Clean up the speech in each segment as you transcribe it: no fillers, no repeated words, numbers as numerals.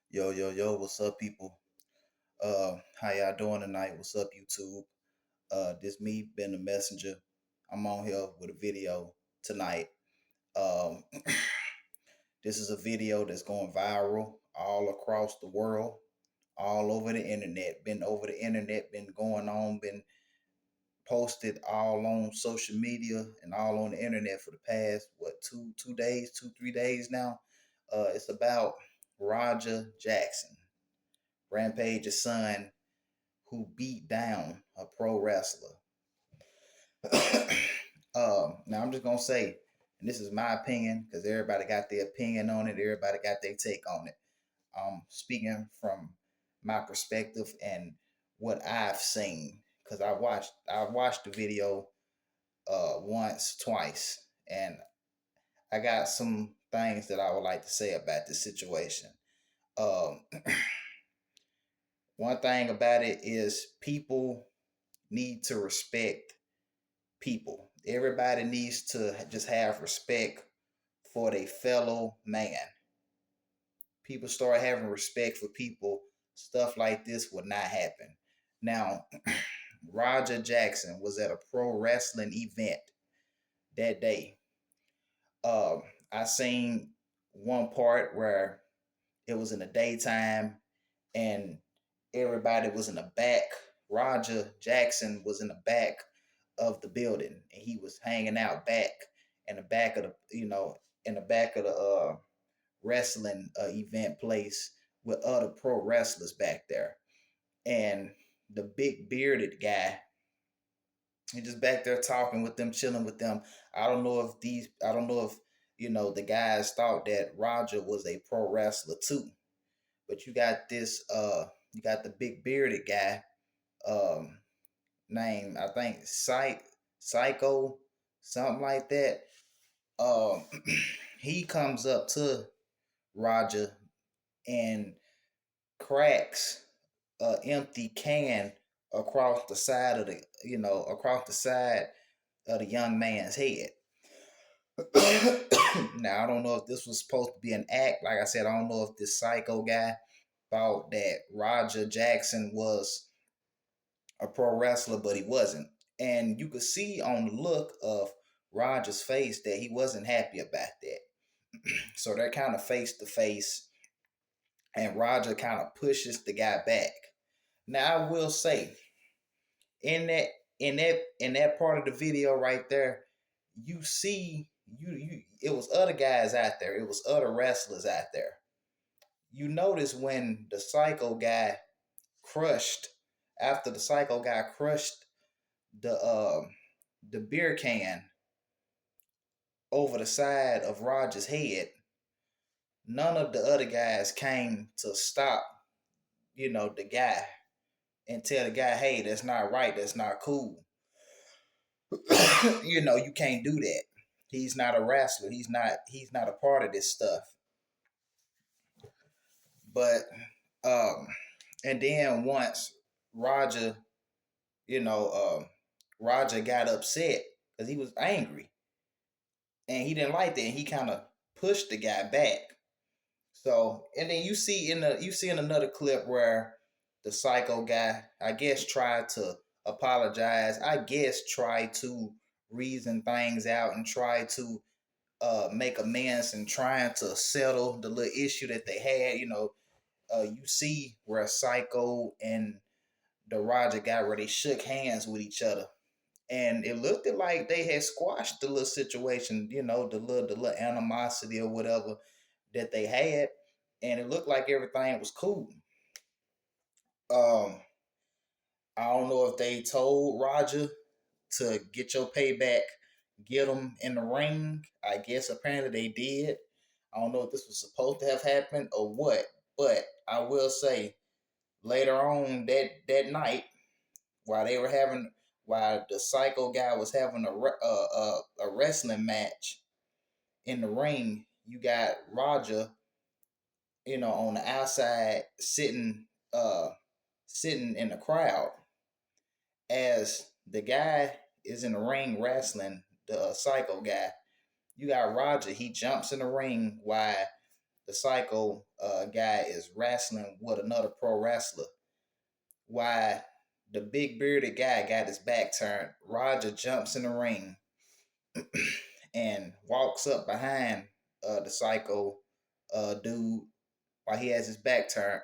Yo, yo, yo, what's up, people? How y'all doing tonight? What's up, YouTube? This me, Ben the Messenger. I'm on here with a video tonight. Um, this is a video that's going viral all across the world, all over the internet. Been over the internet, been going on, been posted all on social media and all on the internet for the past two days, 3 days now. It's about Roger Jackson, Rampage's son, who beat down a pro wrestler. Now I'm just gonna say, and this is my opinion because everybody got their opinion on it. Everybody got their take on it. Speaking from my perspective and what I've seen, because I watched the video once, twice, and I got some things that I would like to say about this situation. Um, One thing about it is people need to respect people. Everybody needs to just have respect for their fellow man. People start having respect for people, stuff like this would not happen. Now, Roger Jackson was at a pro wrestling event that day. I seen one part where it was in the daytime and everybody was in the back. Roger Jackson was in the back of the building and he was hanging out back in the back of the wrestling event place with other pro wrestlers back there. And the big bearded guy, he just back there talking with them, chilling with them. I don't know if the guys thought that Roger was a pro wrestler too. But you got the big bearded guy, um, named I think Psycho, something like that. Um, he comes up to Roger and cracks a empty can across the side of the young man's head. Now I don't know if this was supposed to be an act. Like I said, I don't know if this psycho guy thought that Roger Jackson was a pro wrestler, but he wasn't. And you could see on the look of Roger's face that he wasn't happy about that. So they're kind of face to face, and Roger kind of pushes the guy back. Now I will say, in that part of the video right there, you see you it was other guys out there. It was other wrestlers out there. You notice when crushed the psycho guy crushed the the beer can over the side of Roger's head, none of the other guys came to stop, the guy and tell the guy, hey, that's not right, that's not cool. You can't do that. He's not a wrestler. He's not a part of this stuff. But and then once Roger, you know, Roger got upset because he was angry and he didn't like that. And he kind of pushed the guy back. So, and then you see in another clip where the psycho guy, I guess, tried to apologize. I guess tried to reason things out and try to make amends and trying to settle the little issue that they had. You see where Psycho and the Roger guy where they shook hands with each other, and it looked like they had squashed the little situation. The little animosity or whatever that they had, and it looked like everything was cool. Um, I don't know if they told Roger to get your payback, get him in the ring. I guess apparently they did. I don't know if this was supposed to have happened or what, but I will say later on that night, while they were having, while the psycho guy was having a wrestling match in the ring, you got Roger, on the outside sitting in the crowd as the guy is in the ring wrestling the psycho guy. You got Roger. He jumps in the ring while the Psycho guy is wrestling with another pro wrestler. Why the big bearded guy got his back turned. Roger jumps in the ring and walks up behind the Psycho dude while he has his back turned.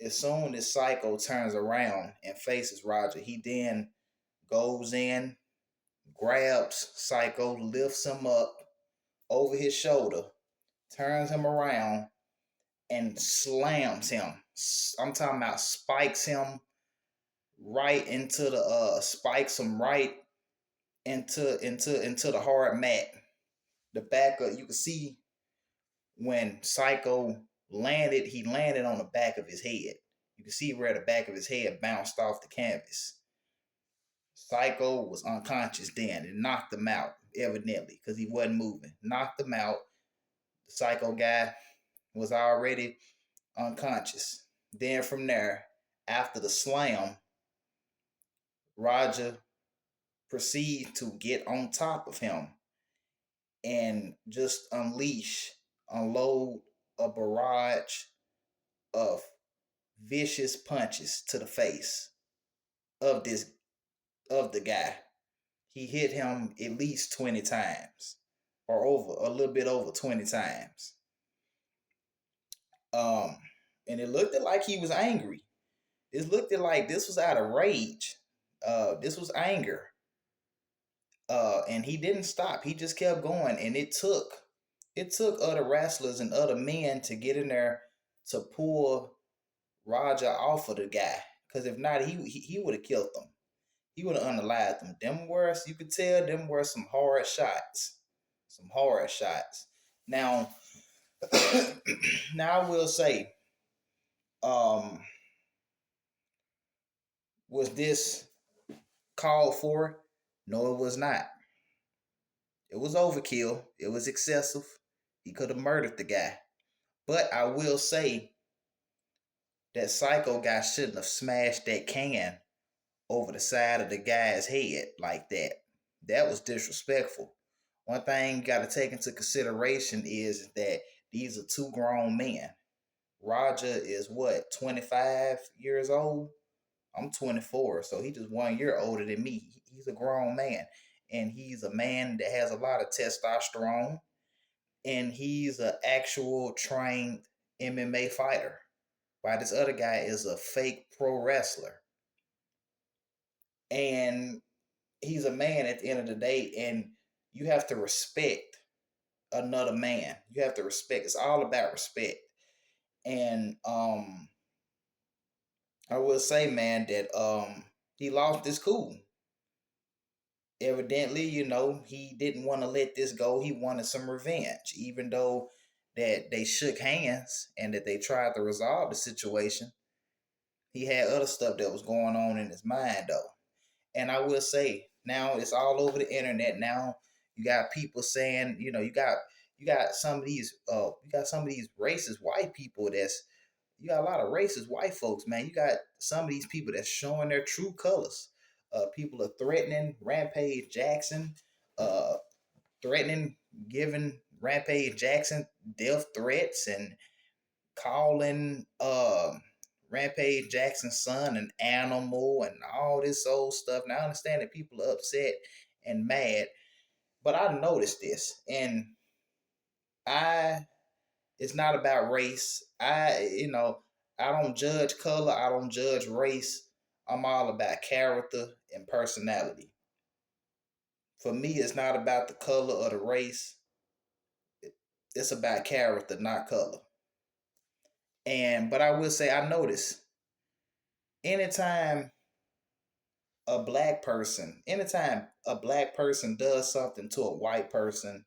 As soon as Psycho turns around and faces Roger, he then goes in, grabs Psycho, lifts him up over his shoulder, turns him around, and slams him. I'm talking about spikes him right into the spikes him right into the hard mat. The back of you can see when Psycho landed, he landed on the back of his head. You can see where the back of his head bounced off the canvas. Psycho was unconscious then and knocked him out, evidently, because he wasn't moving. Knocked him out. The Psycho guy was already unconscious. Then from there, after the slam, Roger proceeded to get on top of him and just unload a barrage of vicious punches to the face of this of the guy. He hit him at least 20 times or over a little bit over 20 times. Um and it looked like he was angry. It looked like this was out of rage. This was anger. And he didn't stop. He just kept going, and it took other wrestlers and other men to get in there to pull Roger off of the guy. Because if not, he would have killed them. He would have unalived them. Them were, you could tell, them were some hard shots. Some hard shots. Now, now I will say, um, was this called for? No, it was not. It was overkill. It was excessive. He could have murdered the guy. But I will say that Psycho guy shouldn't have smashed that can over the side of the guy's head like that. That was disrespectful. One thing you got to take into consideration is that these are two grown men. Roger is what, 25 years old? I'm 24, so he's just 1 year older than me. He's a grown man, and he's a man that has a lot of testosterone, and he's an actual trained MMA fighter. While this other guy is a fake pro wrestler. And he's a man at the end of the day, and you have to respect another man. You have to respect. It's all about respect. And I will say, man, that he lost his cool. Evidently, he didn't want to let this go. He wanted some revenge, even though that they shook hands and that they tried to resolve the situation. He had other stuff that was going on in his mind, though. And I will say, now it's all over the internet. Now you got people saying, you got some of these racist white people you got a lot of racist white folks, man. You got some of these people that's showing their true colors. People are threatening Rampage Jackson, threatening giving Rampage Jackson death threats and calling Rampage Jackson's son an animal and all this old stuff. Now I understand that people are upset and mad, but I noticed this, and I it's not about race. I don't judge color. I don't judge race. I'm all about character and personality. For me, it's not about the color or the race. It's about character, not color. But I will say, I notice anytime anytime a black person does something to a white person,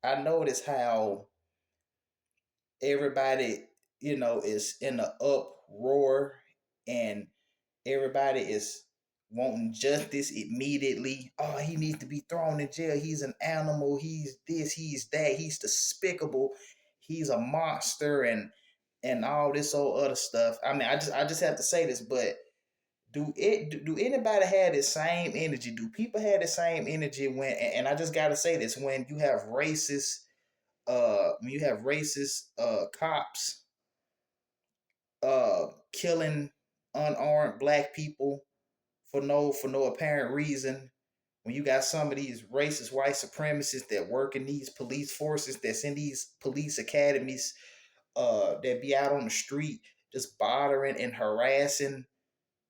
I notice how everybody, is in an uproar, and everybody is wanting justice immediately. Oh, he needs to be thrown in jail. He's an animal. He's this, he's that, he's despicable. He's a monster and all this old other stuff. I mean, I just have to say this, but do anybody have the same energy? Do people have the same energy when, and I just gotta say this, when you have racist when you have racist cops killing unarmed black people for no apparent reason, when you got some of these racist white supremacists that work in these police forces, that's in these police academies, that be out on the street just bothering and harassing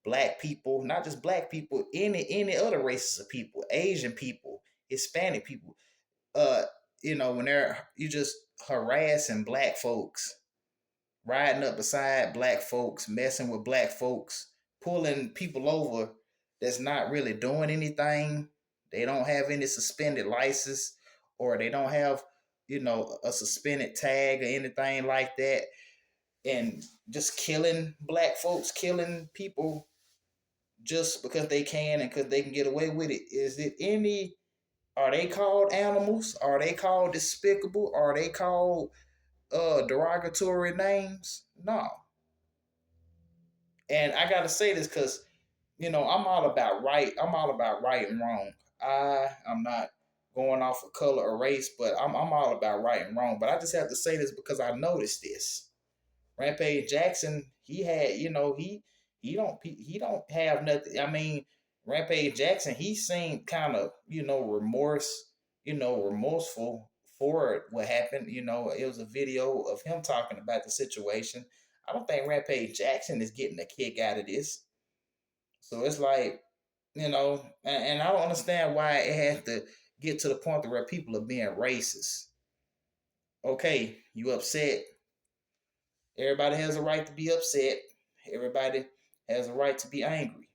black people, not just black people, any other races of people, Asian people, Hispanic people. Uh, when they're you just harassing black folks, riding up beside black folks, messing with black folks, pulling people over that's not really doing anything. They don't have any suspended license, or they don't have, a suspended tag or anything like that. And just killing black folks, killing people just because they can and because they can get away with it. Are they called animals? Are they called despicable? Are they called derogatory names? No. And I gotta say this because I'm all about right. I'm all about right and wrong. I'm not going off of color or race, but I'm all about right and wrong. But I just have to say this because I noticed this. Rampage Jackson, he had, he don't have nothing. I mean, Rampage Jackson, he seemed kind of, remorseful for what happened. It was a video of him talking about the situation. I don't think Rampage Jackson is getting a kick out of this. So it's like, and I don't understand why it has to get to the point where people are being racist. Okay, you upset. Everybody has a right to be upset. Everybody has a right to be angry.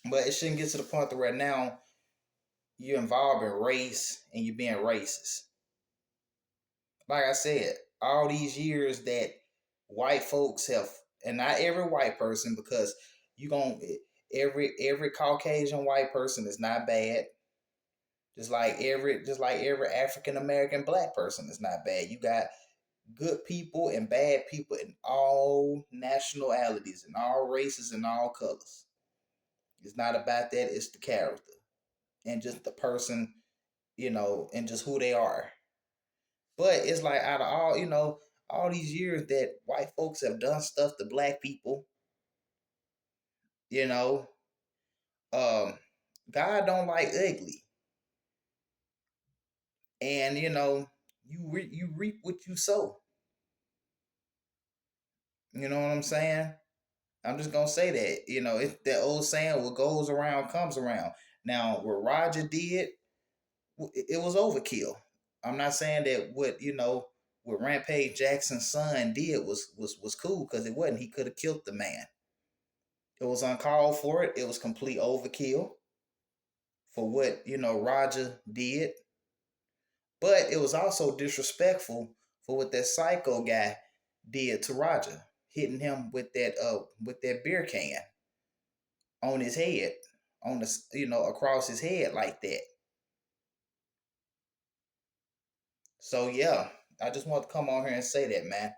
But it shouldn't get to the point where now you're involved in race and you're being racist. Like I said, all these years that white folks have, and not every white person, because you gon' every Caucasian white person is not bad. Just like every African American black person is not bad. You got good people and bad people in all nationalities and all races and all colors. It's not about that, it's the character and just the person, and just who they are. But it's like out of all these years that white folks have done stuff to black people, you know, um, God don't like ugly. And you reap what you sow. You know what I'm saying? I'm just gonna say that. It's that old saying, what goes around comes around. Now, what Roger did, it was overkill. I'm not saying that what Rampage Jackson's son did was cool, because it wasn't. He could have killed the man. It was uncalled for. It was complete overkill for what Roger did. But it was also disrespectful for what that psycho guy did to Roger, hitting him with that beer can on his head, on the across his head like that. So yeah, I just want to come on here and say that, man.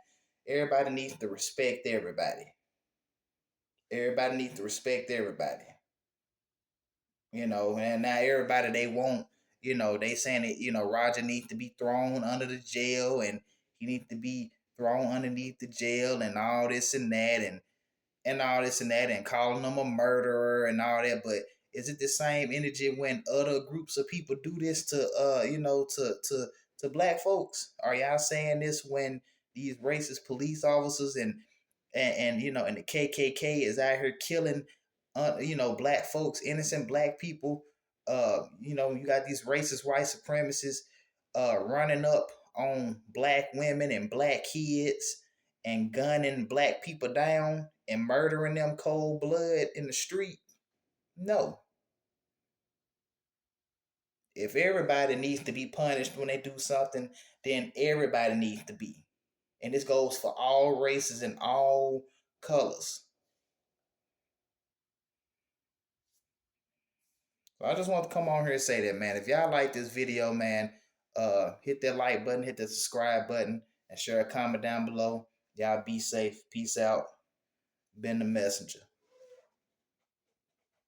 Everybody needs to respect everybody. Everybody needs to respect everybody. And now everybody, they want, they saying that, Roger needs to be thrown under the jail, and he needs to be thrown underneath the jail, and all this and that, and all this and that, and calling him a murderer and all that. But is it the same energy when other groups of people do this to to black folks? Are y'all saying this when these racist police officers and the KKK is out here killing black folks, innocent black people? You got these racist white supremacists running up on black women and black kids and gunning black people down and murdering them cold blood in the street. No. If everybody needs to be punished when they do something, then everybody needs to be. And this goes for all races and all colors. So I just want to come on here and say that, man. If y'all like this video, man, hit that like button, hit that subscribe button, and share a comment down below. Y'all be safe. Peace out. Been the messenger.